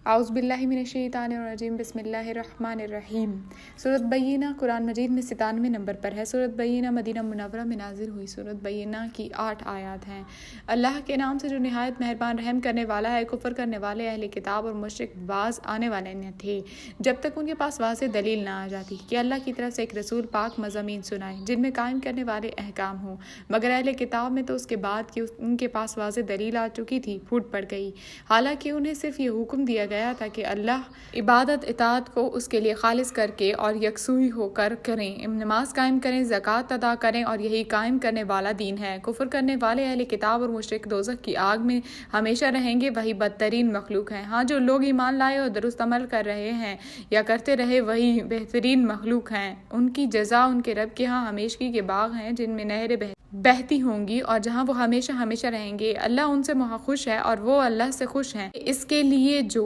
اعوذ باللہ من الشیطان الرجیم، بسم اللہ الرحمن الرحیم۔ سورۃ بینہ قرآن مجید میں 97 نمبر پر ہے۔ سورۃ بینہ مدینہ منورہ میں نازل ہوئی۔ سورۃ بینہ کی 8 آیات ہیں۔ اللہ کے نام سے جو نہایت مہربان رحم کرنے والا ہے۔ کفر کرنے والے اہل کتاب اور مشرک باز آنے والے نہ تھے جب تک ان کے پاس واضح دلیل نہ آ جاتی کہ اللہ کی طرف سے ایک رسول پاک مضامین سنائے جن میں قائم کرنے والے احکام ہوں، مگر اہل کتاب میں تو اس کے بعد کہ ان کے پاس واضح دلیل آ چکی تھی پھوٹ پڑ گئی، حالانکہ انہیں صرف یہ حکم دیا گیا تھا کہ اللہ عبادت اطاعت کو اس کے لیے خالص کر کے اور یکسوئی ہو کر کریں، نماز قائم کریں، زکوٰۃ ادا کریں، اور یہی قائم کرنے والا دین ہے۔ کفر کرنے والے اہل کتاب اور مشرک دوزخ کی آگ میں ہمیشہ رہیں گے، وہی بدترین مخلوق ہیں۔ ہاں، جو لوگ ایمان لائے اور درست عمل کر رہے ہیں یا کرتے رہے وہی بہترین مخلوق ہیں۔ ان کی جزا ان کے رب کے ہاں ہمیشگی کے باغ ہیں جن میں نہریں بہتی ہوں گی اور جہاں وہ ہمیشہ ہمیشہ رہیں گے۔ اللہ ان سے خوش ہے اور وہ اللہ سے خوش ہیں۔ اس کے لیے جو